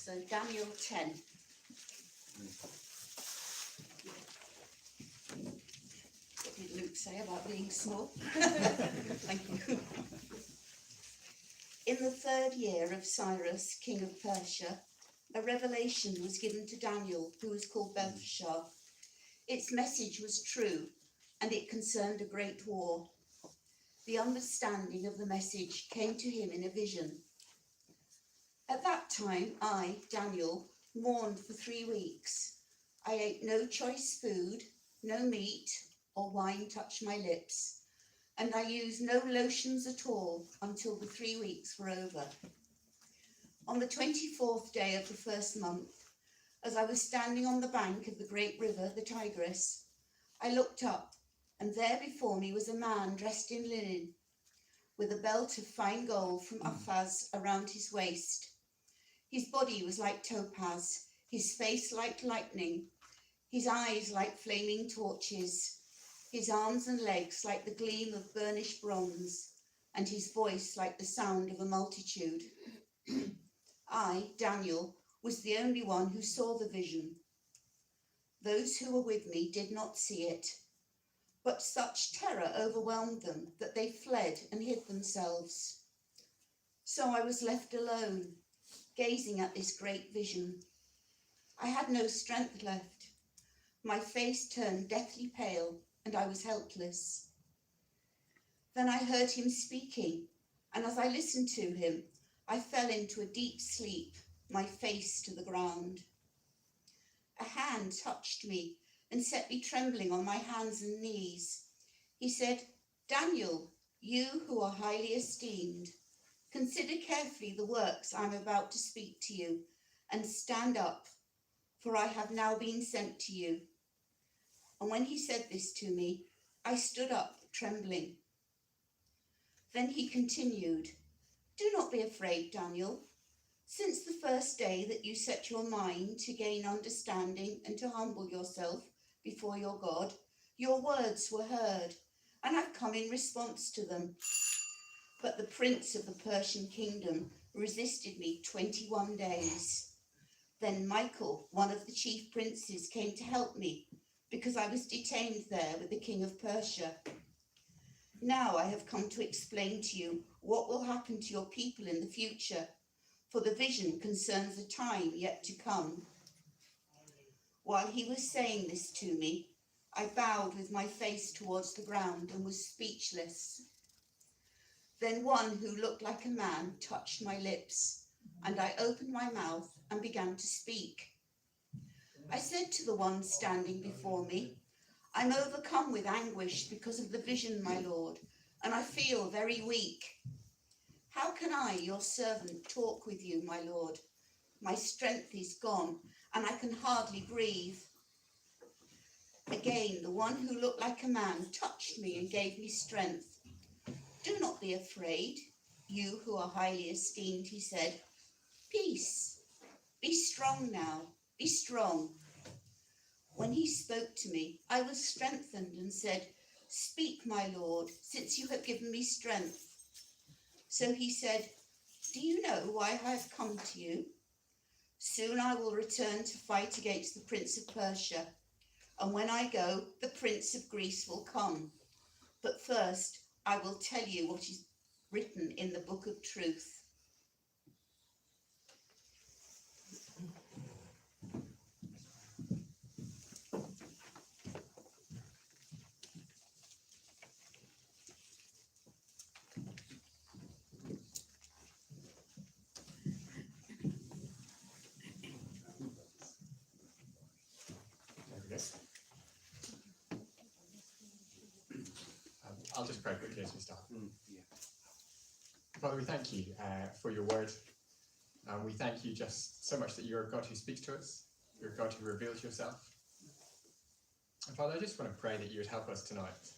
So Daniel 10. What did Luke say about being small? Thank you. In the 3rd year of Cyrus, king of Persia, a revelation was given to Daniel, who was called Belteshazzar. Its message was true, and it concerned a great war. The understanding of the message came to him in a vision. At that time, I, Daniel, mourned for 3 weeks. I ate no choice food, no meat or wine touched my lips, and I used no lotions at all until the 3 weeks were over. On the 24th day of the 1st month, as I was standing on the bank of the great river, the Tigris, I looked up, and there before me was a man dressed in linen, with a belt of fine gold from Uphaz around his waist. His body was like topaz, his face like lightning, his eyes like flaming torches, his arms and legs like the gleam of burnished bronze, and his voice like the sound of a multitude. I, Daniel, was the only one who saw the vision. Those who were with me did not see it, but such terror overwhelmed them that they fled and hid themselves. So I was left alone, gazing at this great vision. I had no strength left. My face turned deathly pale, and I was helpless. Then I heard him speaking, and as I listened to him, I fell into a deep sleep, my face to the ground. A hand touched me and set me trembling on my hands and knees. He said, "Daniel, you who are highly esteemed, consider carefully the works I am about to speak to you, and stand up, for I have now been sent to you." And when he said this to me, I stood up, trembling. Then he continued, "Do not be afraid, Daniel. Since the first day that you set your mind to gain understanding and to humble yourself before your God, your words were heard, and I've come in response to them. But the prince of the Persian kingdom resisted me 21 days. Then Michael, one of the chief princes, came to help me, because I was detained there with the king of Persia. Now I have come to explain to you what will happen to your people in the future, for the vision concerns a time yet to come." While he was saying this to me, I bowed with my face towards the ground and was speechless. Then one who looked like a man touched my lips, and I opened my mouth and began to speak. I said to the one standing before me, "I'm overcome with anguish because of the vision, my Lord, and I feel very weak. How can I, your servant, talk with you, my Lord? My strength is gone, and I can hardly breathe." Again, the one who looked like a man touched me and gave me strength. "Do not be afraid, you who are highly esteemed," he said. "Peace. Be strong now. Be strong." When he spoke to me, I was strengthened and said, "Speak, my Lord, since you have given me strength." So he said, "Do you know why I have come to you? Soon I will return to fight against the prince of Persia, and when I go, the prince of Greece will come. But first, I will tell you what is written in the book of truth." I'll just pray quickly as we start. Father, we thank you for your word. We thank you just so much that you're a God who speaks to us. You're a God who reveals yourself. And Father, I just want to pray that you would help us tonight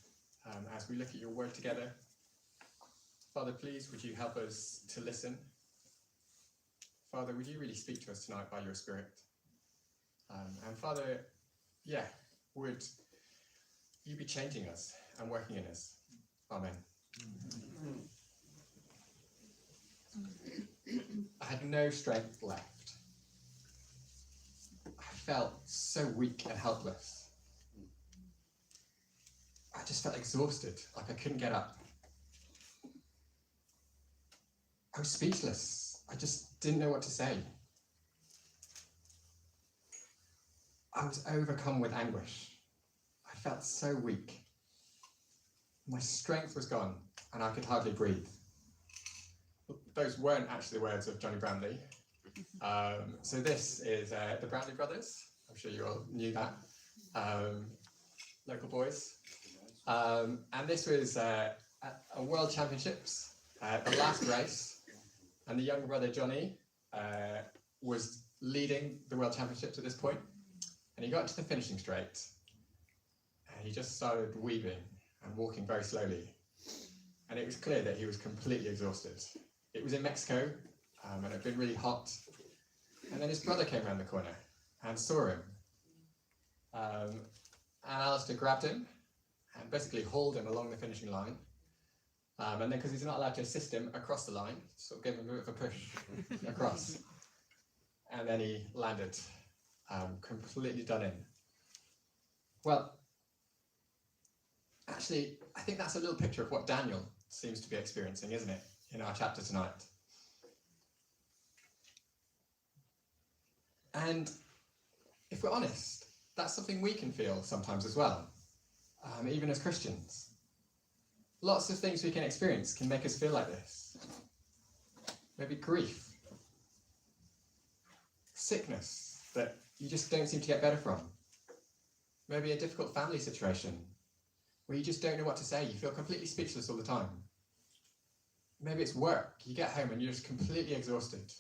as we look at your word together. Father, please, would you help us to listen? Father, would you really speak to us tonight by your Spirit? And Father, would you be changing us and working in us? Amen. I had no strength left. felt so weak and helpless. I just felt exhausted, like I couldn't get up. I was speechless. I just didn't know what to say. I was overcome with anguish. I felt so weak. My strength was gone, and I could hardly breathe. Those weren't actually the words of Johnny Brownlee. So this is the Brownlee brothers. I'm sure you all knew that. Local boys. And this was a World Championships, the last race. And the younger brother, Johnny, was leading the World Championships at this point. And he got to the finishing straight. And he just started weaving and walking very slowly. And it was clear that he was completely exhausted. It was in Mexico, and it had been really hot. And then his brother came around the corner and saw him. And Alistair grabbed him and basically hauled him along the finishing line. And then, because he's not allowed to assist him across the line, sort of gave him a bit of a push across. And then he landed, completely done in. Well, actually, I think that's a little picture of what Daniel seems to be experiencing, isn't it, in our chapter tonight? And if we're honest, that's something we can feel sometimes as well, even as Christians. Lots of things we can experience can make us feel like this. Maybe grief, sickness that you just don't seem to get better from. Maybe a difficult family situation where you just don't know what to say. You feel completely speechless all the time. Maybe it's work. You get home and you're just completely exhausted.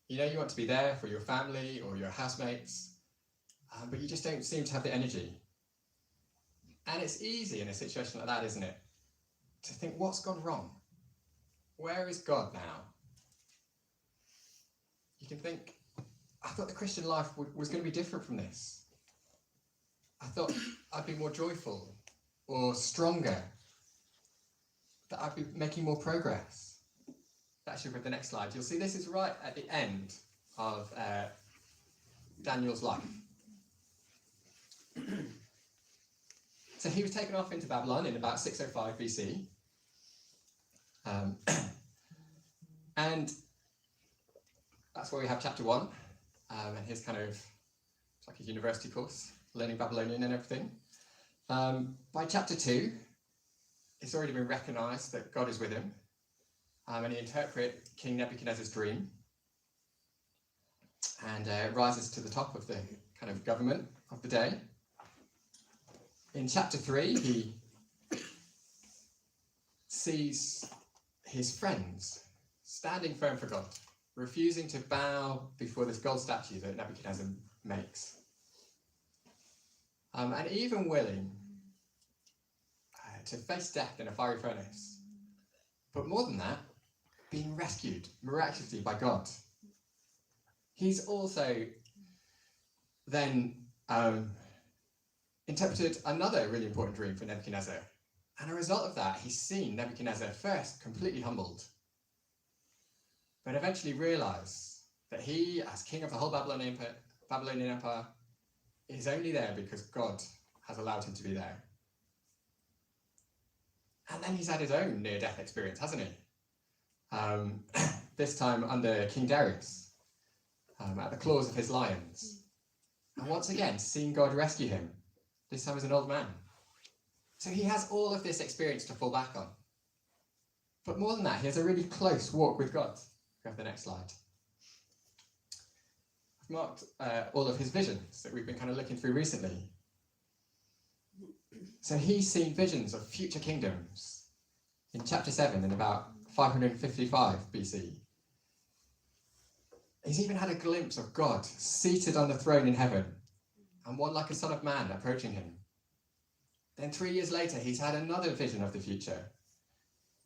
You know you want to be there for your family or your housemates, but you just don't seem to have the energy. And it's easy in a situation like that, isn't it? To think, what's gone wrong? Where is God now? You can think, I thought the Christian life was going to be different from this. I thought I'd be more joyful or stronger, that I'd be making more progress. Actually, with the next slide, you'll see this is right at the end of Daniel's life. So he was taken off into Babylon in about 605 BC. And that's where we have chapter 1, and his kind of, it's like a university course, learning Babylonian and everything. By chapter 2, it's already been recognised that God is with him, and he interprets King Nebuchadnezzar's dream, and rises to the top of the kind of government of the day. In chapter 3, he sees his friends standing firm for God, refusing to bow before this gold statue that Nebuchadnezzar makes. And even willing to face death in a fiery furnace. But more than that, being rescued miraculously by God. He's also then interpreted another really important dream for Nebuchadnezzar. And a result of that, he's seen Nebuchadnezzar first completely humbled, but eventually realised that he, as king of the whole Babylonian Empire, is only there because God has allowed him to be there. And then he's had his own near-death experience, hasn't he? This time under King Darius, at the claws of his lions. And once again, seeing God rescue him, this time as an old man. So he has all of this experience to fall back on. But more than that, he has a really close walk with God. Go to the next slide. I've marked all of his visions that we've been kind of looking through recently. So he's seen visions of future kingdoms in chapter 7 in about 555 BC. He's even had a glimpse of God seated on the throne in heaven and one like a son of man approaching him. Then 3 years later, he's had another vision of the future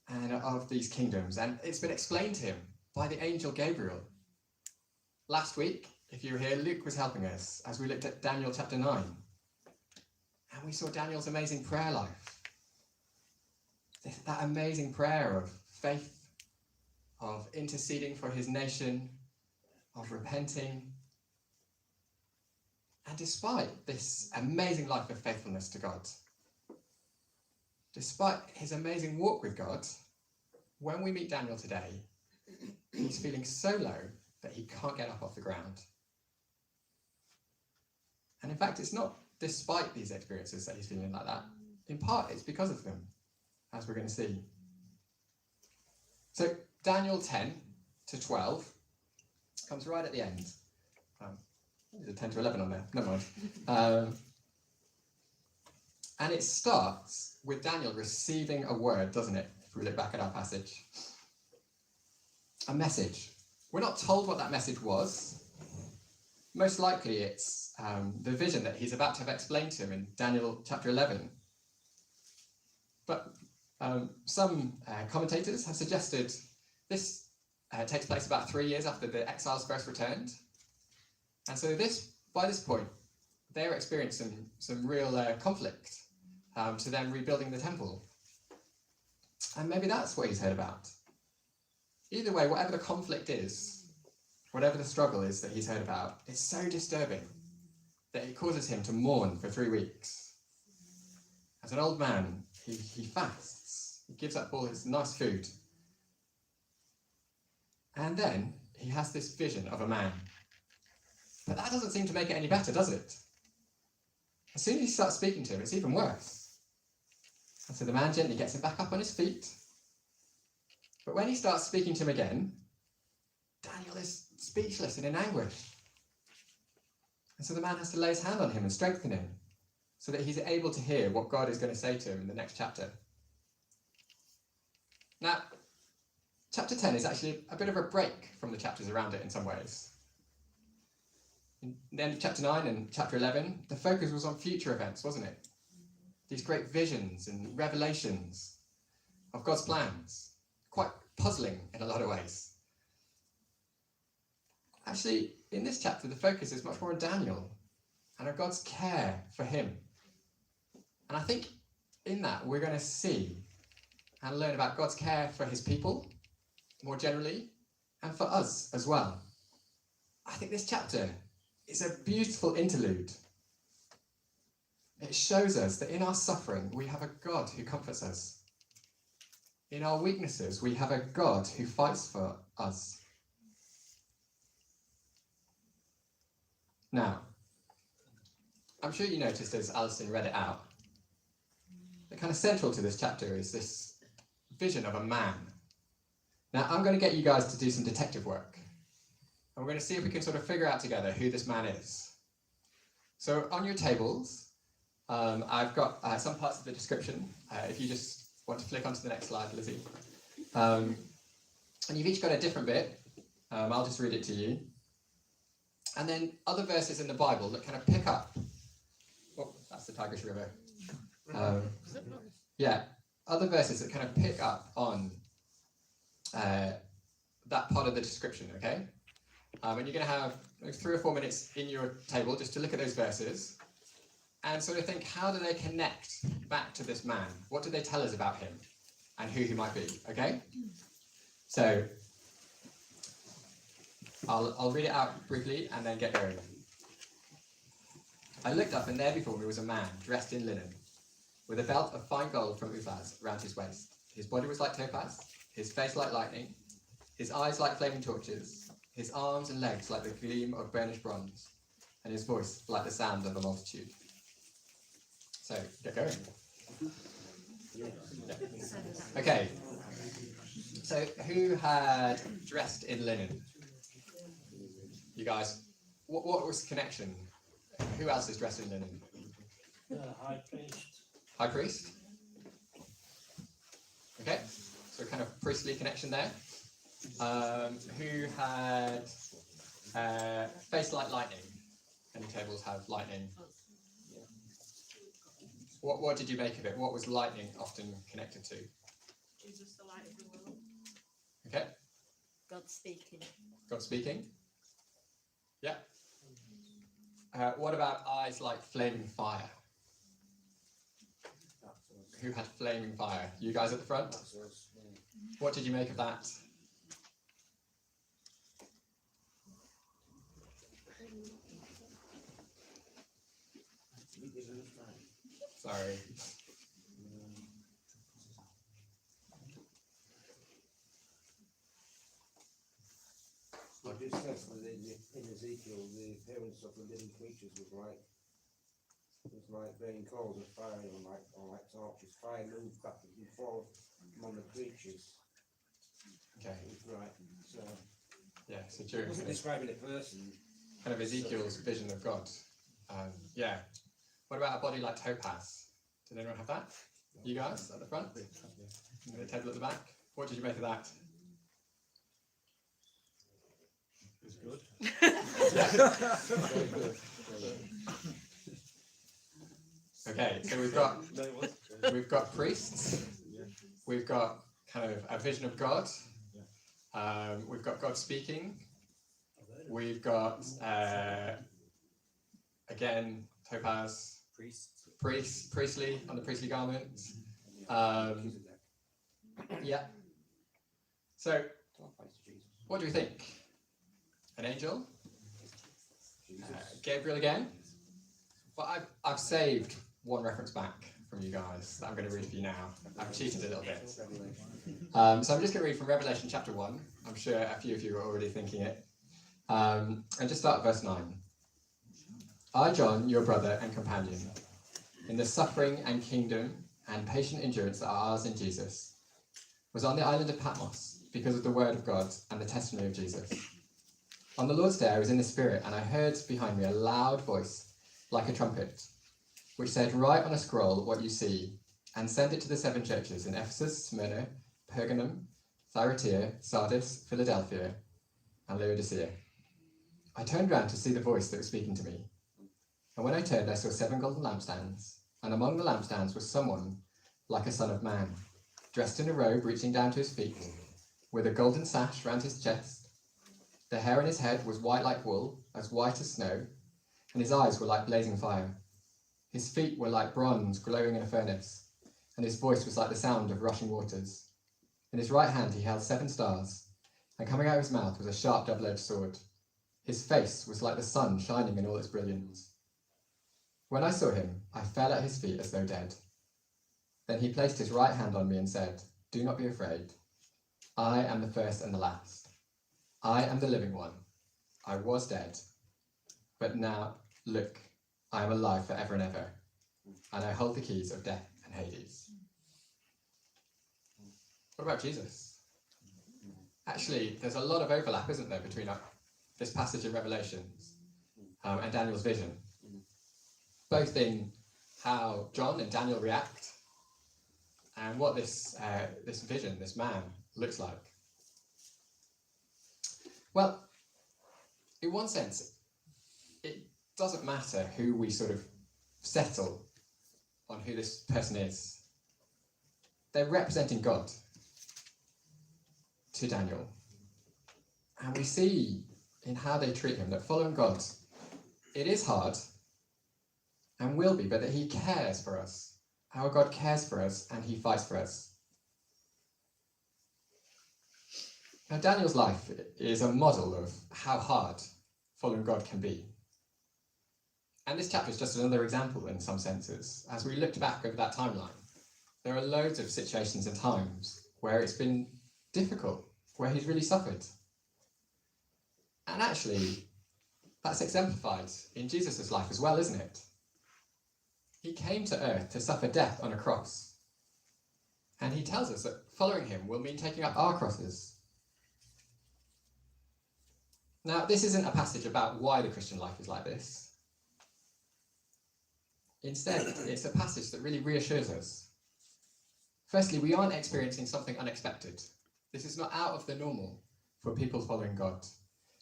and of these kingdoms, and it's been explained to him by the angel Gabriel. Last week, if you were here, Luke was helping us as we looked at Daniel chapter 9. And we saw Daniel's amazing prayer life. That amazing prayer of faith, of interceding for his nation, of repenting. And despite this amazing life of faithfulness to God, despite his amazing walk with God, when we meet Daniel today, he's feeling so low that he can't get up off the ground. And in fact, it's not despite these experiences that he's feeling like that. In part, it's because of them, as we're going to see. So Daniel 10 to 12 comes right at the end. There's a 10 to 11 on there, never mind. And it starts with Daniel receiving a word, doesn't it? If we look back at our passage. A message. We're not told what that message was. Most likely it's the vision that he's about to have explained to him in Daniel chapter 11. But some commentators have suggested this takes place about 3 years after the exiles first returned. And so by this point, they're experiencing some real conflict to them rebuilding the temple. And maybe that's what he's heard about. Either way, whatever the conflict is, whatever the struggle is that he's heard about, it's so disturbing that it causes him to mourn for 3 weeks. As an old man, he fasts. He gives up all his nice food. And then he has this vision of a man. But that doesn't seem to make it any better, does it? As soon as he starts speaking to him, it's even worse. And so the man gently gets him back up on his feet. But when he starts speaking to him again, Daniel is speechless and in anguish. And so the man has to lay his hand on him and strengthen him so that he's able to hear what God is going to say to him in the next chapter. Now, chapter 10 is actually a bit of a break from the chapters around it in some ways. In the end of chapter 9 and chapter 11, the focus was on future events, wasn't it? These great visions and revelations of God's plans. Quite puzzling in a lot of ways. Actually, in this chapter, the focus is much more on Daniel and on God's care for him. And I think in that, we're going to see and learn about God's care for his people, more generally, and for us as well. I think this chapter is a beautiful interlude. It shows us that in our suffering, we have a God who comforts us. In our weaknesses, we have a God who fights for us. Now, I'm sure you noticed as Alison read it out, that kind of central to this chapter is this vision of a man. Now, I'm going to get you guys to do some detective work. And we're going to see if we can sort of figure out together who this man is. So on your tables, I've got some parts of the description. If you just want to flick onto the next slide, Lizzie. And you've each got a different bit. I'll just read it to you. And then other verses in the Bible that kind of pick up. Oh, that's the Tigris River. Yeah, other verses that kind of pick up on that part of the description, okay? And you're going to have 3 or 4 minutes in your table just to look at those verses and sort of think, how do they connect back to this man? What do they tell us about him and who he might be, okay? So, I'll read it out briefly and then get going. I looked up, and there before me was a man dressed in linen, with a belt of fine gold from Uphaz around his waist. His body was like topaz, his face like lightning, his eyes like flaming torches, his arms and legs like the gleam of burnished bronze, and his voice like the sound of a multitude. So, get going. Okay. So, who had dressed in linen? You guys, what was the connection? Who else is dressed in linen? High priest. High priest? Okay, so kind of priestly connection there. Who had face like lightning? Any tables have lightning? What did you make of it? What was lightning often connected to? Jesus, the light of the world. Okay, God speaking. God speaking. Yeah. What about eyes like flaming fire? Who had flaming fire? You guys at the front? What did you make of that? Sorry. It just says that in Ezekiel, the appearance of the living creatures was like being coals of fire on like torches. Fire moved back and forth among the creatures. Okay. Right. So Yeah, so it during wasn't describing a person. kind of Ezekiel's vision of God. Yeah. What about a body like topaz? Did anyone have that? You guys at the front? And the table at the back? What did you make of that? It's good. Okay, so we've got priests. We've got kind of a vision of God. We've got God speaking. We've got again topaz, priestly on the priestly garment. Yeah. So, what do we think? An angel? Gabriel again? Well, I've saved one reference back from you guys that I'm going to read for you now. I've cheated a little bit. So I'm just going to read from Revelation chapter 1. I'm sure a few of you are already thinking it. And just start at verse 9. I, John, your brother and companion, in the suffering and kingdom and patient endurance that are ours in Jesus, was on the island of Patmos because of the word of God and the testimony of Jesus. On the Lord's day I was in the Spirit, and I heard behind me a loud voice like a trumpet, which said, "Write on a scroll what you see, and send it to the 7 churches in Ephesus, Smyrna, Pergamum, Thyatira, Sardis, Philadelphia, and Laodicea." I turned round to see the voice that was speaking to me. And when I turned, I saw 7 golden lampstands, and among the lampstands was someone like a son of man, dressed in a robe reaching down to his feet, with a golden sash round his chest. The hair on his head was white like wool, as white as snow, and his eyes were like blazing fire. His feet were like bronze glowing in a furnace, and his voice was like the sound of rushing waters. In his right hand he held 7 stars, and coming out of his mouth was a sharp double-edged sword. His face was like the sun shining in all its brilliance. When I saw him, I fell at his feet as though dead. Then he placed his right hand on me and said, "Do not be afraid. I am the first and the last. I am the living one. I was dead, but now, look, I am alive forever and ever, and I hold the keys of death and Hades." What about Jesus? Actually, there's a lot of overlap, isn't there, between this passage in Revelations and Daniel's vision, both in how John and Daniel react and what this vision, this man, looks like. Well, in one sense, it doesn't matter who we sort of settle on who this person is. They're representing God to Daniel. And we see in how they treat him that following God, it is hard and will be, but that he cares for us. Our God cares for us and he fights for us. Now, Daniel's life is a model of how hard following God can be. And this chapter is just another example in some senses. As we looked back over that timeline, there are loads of situations and times where it's been difficult, where he's really suffered. And actually, that's exemplified in Jesus' life as well, isn't it? He came to earth to suffer death on a cross. And he tells us that following him will mean taking up our crosses. Now, this isn't a passage about why the Christian life is like this. Instead, it's a passage that really reassures us. Firstly, we aren't experiencing something unexpected. This is not out of the normal for people following God.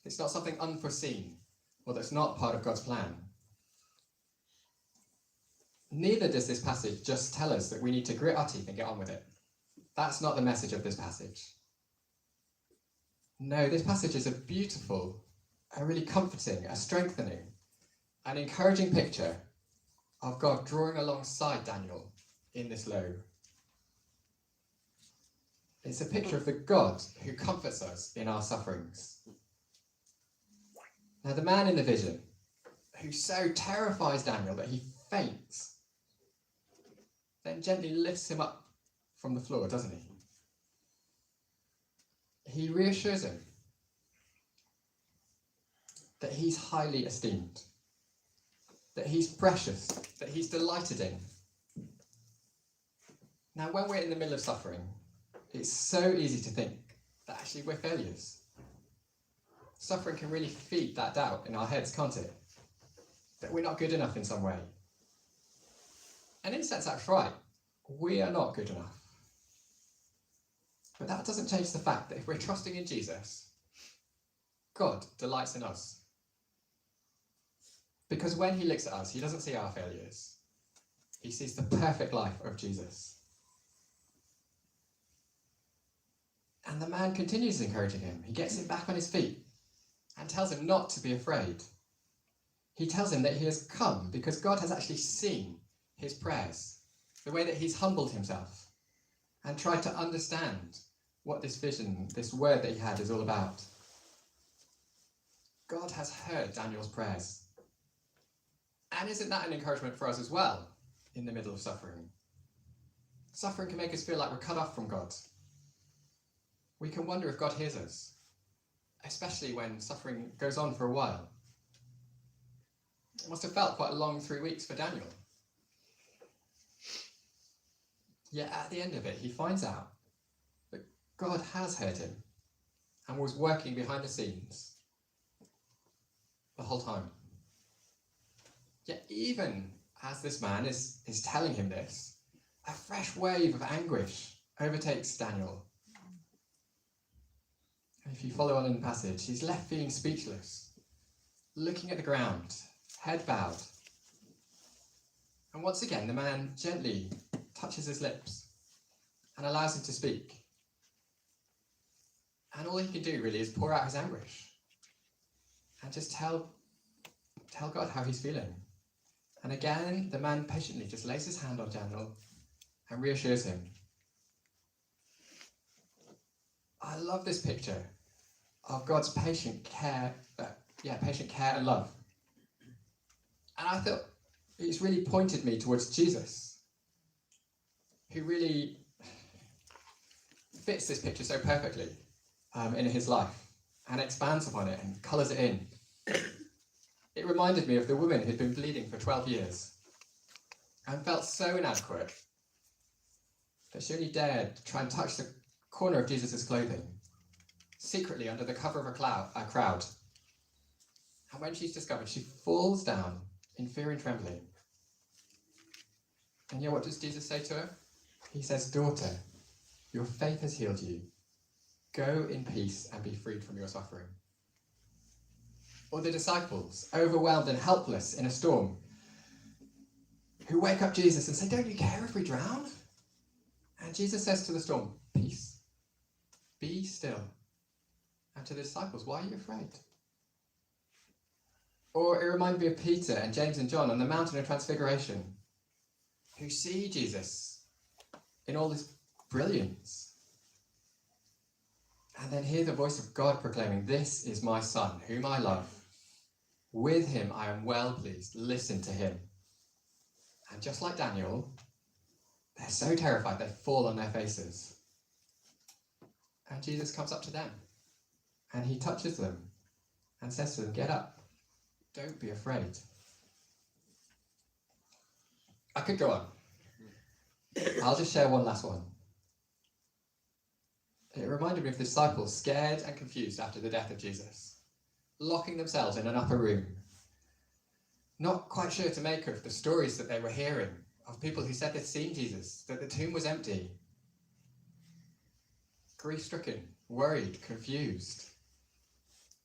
It's not something unforeseen or that's not part of God's plan. Neither does this passage just tell us that we need to grit our teeth and get on with it. That's not the message of this passage. No, this passage is a beautiful, a really comforting, a strengthening, an encouraging picture of God drawing alongside Daniel in this low. It's a picture of the God who comforts us in our sufferings. Now, the man in the vision, who so terrifies Daniel that he faints, then gently lifts him up from the floor, doesn't he? He reassures him that he's highly esteemed, that he's precious, that he's delighted in. Now, when we're in the middle of suffering, it's so easy to think that actually we're failures. Suffering can really feed that doubt in our heads, can't it? That we're not good enough in some way. And in a sense, that's right. We are not good enough. But that doesn't change the fact that if we're trusting in Jesus, God delights in us. Because when he looks at us, he doesn't see our failures. He sees the perfect life of Jesus. And the man continues encouraging him. He gets him back on his feet and tells him not to be afraid. He tells him that he has come because God has actually seen his prayers, the way that he's humbled himself and tried to understand what this vision, this word that he had is all about. God has heard Daniel's prayers. And isn't that an encouragement for us as well in the middle of suffering? Suffering can make us feel like we're cut off from God. We can wonder if God hears us, especially when suffering goes on for a while. It must have felt quite a long 3 weeks for Daniel. Yet at the end of it, he finds out that God has heard him and was working behind the scenes the whole time. Yet even as this man is telling him this, a fresh wave of anguish overtakes Daniel. And if you follow on in the passage, he's left feeling speechless, looking at the ground, head bowed. And once again, the man gently touches his lips and allows him to speak. And all he can do really is pour out his anguish and just tell God how he's feeling. And again, the man patiently just lays his hand on Daniel and reassures him. I love this picture of God's patient care and love. And I thought it's really pointed me towards Jesus, who really fits this picture so perfectly in his life and expands upon it and colours it in. It reminded me of the woman who'd been bleeding for 12 years and felt so inadequate that she only dared try and touch the corner of Jesus' clothing, secretly under the cover of a crowd. And when she's discovered, she falls down in fear and trembling. And yet what does Jesus say to her? He says, "Daughter, your faith has healed you. Go in peace and be freed from your suffering." Or the disciples, overwhelmed and helpless in a storm, who wake up Jesus and say, "Don't you care if we drown?" And Jesus says to the storm, "Peace, be still." And to the disciples, "Why are you afraid?" Or it reminded me of Peter and James and John on the mountain of transfiguration, who see Jesus in all this brilliance and then hear the voice of God proclaiming, "This is my son, whom I love. With him I am well pleased. Listen to him." And just like Daniel, they're so terrified they fall on their faces. And Jesus comes up to them and he touches them and says to them, "Get up. Don't be afraid." I could go on. I'll just share one last one. It reminded me of the disciples, scared and confused after the death of Jesus, locking themselves in an upper room, not quite sure to make of the stories that they were hearing of people who said they'd seen Jesus, that the tomb was empty. Grief-stricken, worried, confused.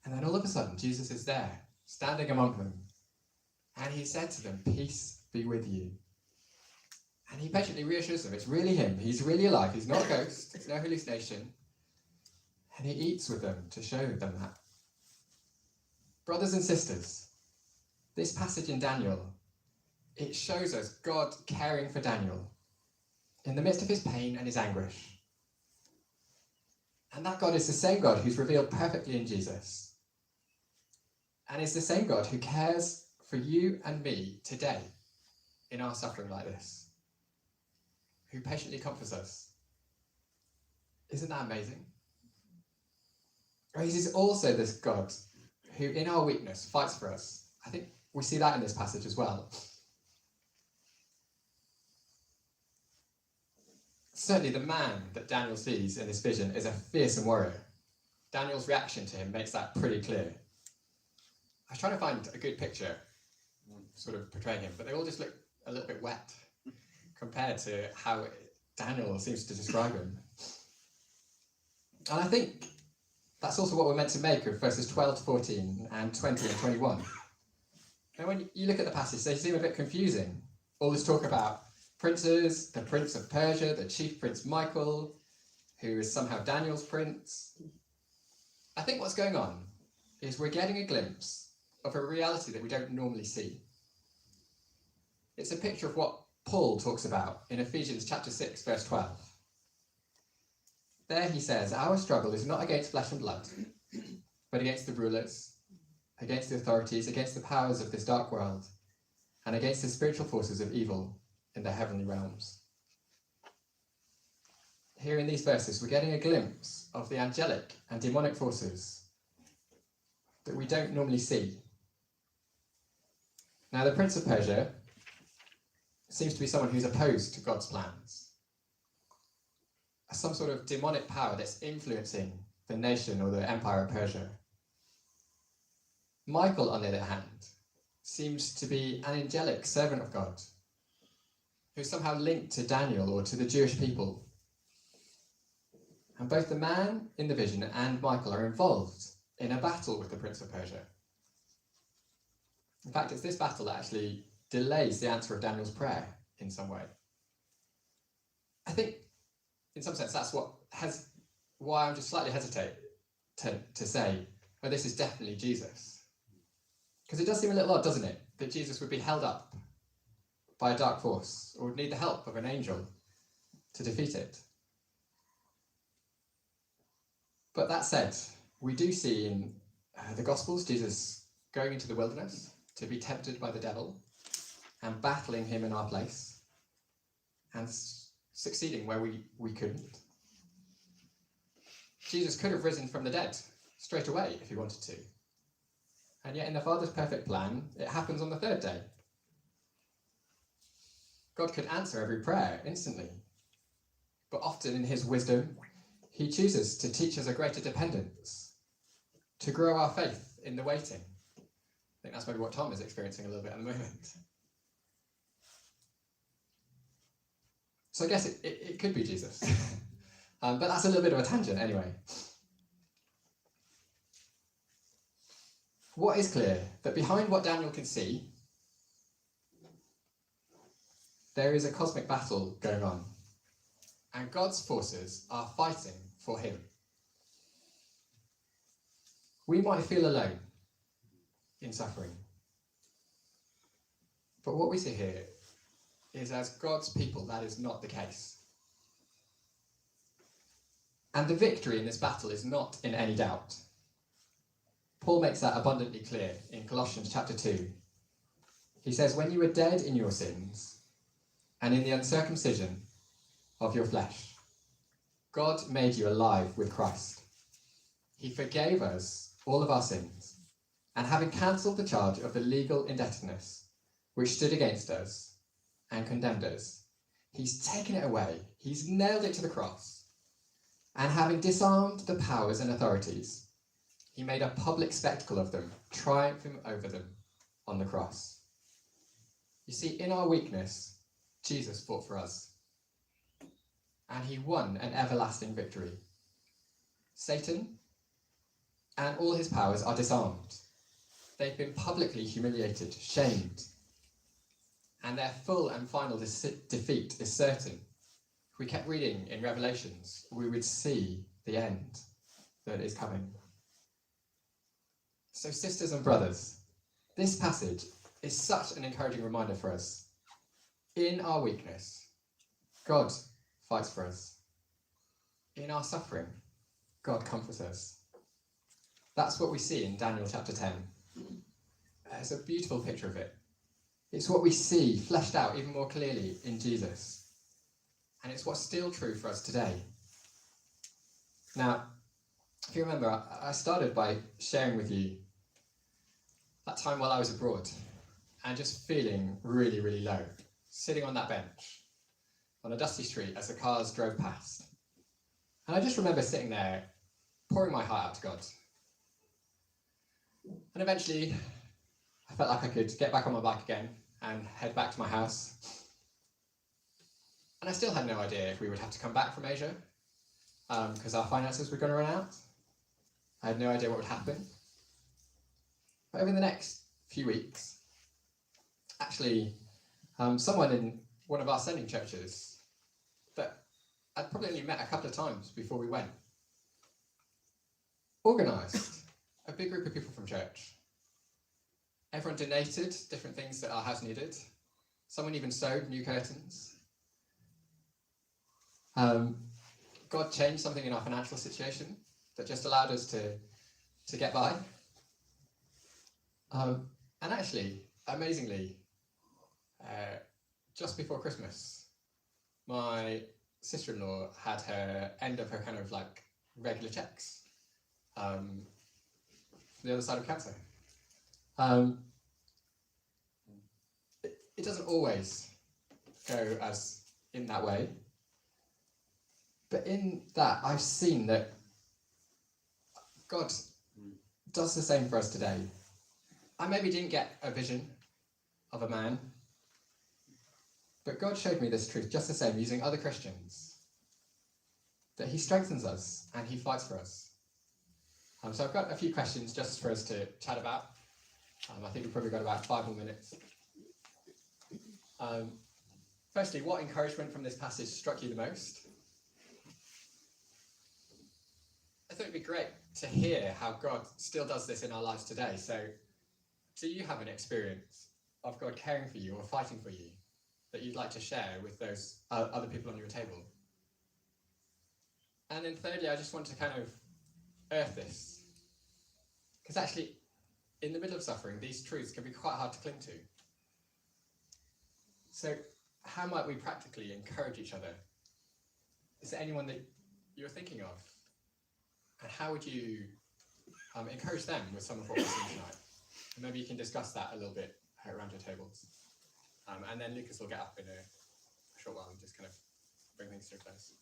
And then all of a sudden, Jesus is there, standing among them. And he said to them, "Peace be with you." And he patiently reassures them, it's really him. He's really alive. He's not a ghost. It's no hallucination. And he eats with them to show them that. Brothers and sisters, this passage in Daniel, it shows us God caring for Daniel in the midst of his pain and his anguish. And that God is the same God who's revealed perfectly in Jesus. And is the same God who cares for you and me today in our suffering like this, who patiently comforts us. Isn't that amazing? He is also this God who in our weakness fights for us. I think we see that in this passage as well. Certainly the man that Daniel sees in this vision is a fearsome warrior. Daniel's reaction to him makes that pretty clear. I was trying to find a good picture sort of portraying him, but they all just look a little bit wet compared to how Daniel seems to describe him. And I think that's also what we're meant to make of verses 12 to 14 and 20 and 21. And when you look at the passage, they seem a bit confusing. All this talk about princes, the prince of Persia, the chief prince Michael, who is somehow Daniel's prince. I think what's going on is we're getting a glimpse of a reality that we don't normally see. It's a picture of what Paul talks about in Ephesians chapter 6, verse 12. There he says, our struggle is not against flesh and blood, but against the rulers, against the authorities, against the powers of this dark world, and against the spiritual forces of evil in the heavenly realms. Here in these verses, we're getting a glimpse of the angelic and demonic forces that we don't normally see. Now, the Prince of Persia seems to be someone who's opposed to God's plans. Some sort of demonic power that's influencing the nation or the empire of Persia. Michael, on the other hand, seems to be an angelic servant of God, who's somehow linked to Daniel or to the Jewish people. And both the man in the vision and Michael are involved in a battle with the Prince of Persia. In fact, it's this battle that actually delays the answer of Daniel's prayer in some way. I think, in some sense, that's why I'm just slightly hesitate to say, oh, this is definitely Jesus. Because it does seem a little odd, doesn't it, that Jesus would be held up by a dark force, or would need the help of an angel to defeat it. But that said, we do see in the Gospels Jesus going into the wilderness to be tempted by the devil and battling him in our place and succeeding where we couldn't. Jesus could have risen from the dead straight away if he wanted to. And yet in the Father's perfect plan, it happens on the third day. God could answer every prayer instantly. But often in his wisdom, he chooses to teach us a greater dependence, to grow our faith in the waiting. I think that's maybe what Tom is experiencing a little bit at the moment. So I guess it could be Jesus. But that's a little bit of a tangent anyway. What is clear, that behind what Daniel can see, there is a cosmic battle going on. And God's forces are fighting for him. We might feel alone in suffering. But what we see here is as God's people, that is not the case. And the victory in this battle is not in any doubt. Paul makes that abundantly clear in Colossians chapter 2. He says, when you were dead in your sins and in the uncircumcision of your flesh, God made you alive with Christ. He forgave us all of our sins, and having cancelled the charge of the legal indebtedness which stood against us and condemned us, he's taken it away, he's nailed it to the cross, and having disarmed the powers and authorities, he made a public spectacle of them, triumphing over them on the cross. You see, in our weakness, Jesus fought for us. And he won an everlasting victory. Satan and all his powers are disarmed. They've been publicly humiliated, shamed. And their full and final defeat is certain. If we kept reading in Revelations, we would see the end that is coming. So, sisters and brothers, this passage is such an encouraging reminder for us. In our weakness, God fights for us. In our suffering, God comforts us. That's what we see in Daniel chapter 10. It's a beautiful picture of it. It's what we see fleshed out even more clearly in Jesus. And it's what's still true for us today. Now, if you remember, I started by sharing with you that time while I was abroad and just feeling really, really low, sitting on that bench on a dusty street as the cars drove past. And I just remember sitting there, pouring my heart out to God. And eventually, I felt like I could get back on my bike again and head back to my house. And I still had no idea if we would have to come back from Asia, because our finances were going to run out. I had no idea what would happen. But over the next few weeks, actually, someone in one of our sending churches that I'd probably only met a couple of times before we went, organised a big group of people from church. Everyone donated different things that our house needed. Someone even sewed new curtains. God changed something in our financial situation that just allowed us to get by. And actually, amazingly, just before Christmas, my sister-in-law had her end of her kind of like regular checks from the other side of cancer. It doesn't always go as in that way, but in that I've seen that God does the same for us today. I maybe didn't get a vision of a man, but God showed me this truth just the same using other Christians, that he strengthens us and he fights for us. So I've got a few questions just for us to chat about. I think we've probably got about 5 more minutes. Firstly, what encouragement from this passage struck you the most? I thought it'd be great to hear how God still does this in our lives today. So, do you have an experience of God caring for you or fighting for you that you'd like to share with those other people on your table? And then thirdly, I just want to kind of earth this. Because actually, in the middle of suffering, these truths can be quite hard to cling to. So, how might we practically encourage each other? Is there anyone that you're thinking of? And how would you encourage them with some of what we're seeing tonight? And maybe you can discuss that a little bit around your tables. And then Lucas will get up in a short while and just kind of bring things to a close.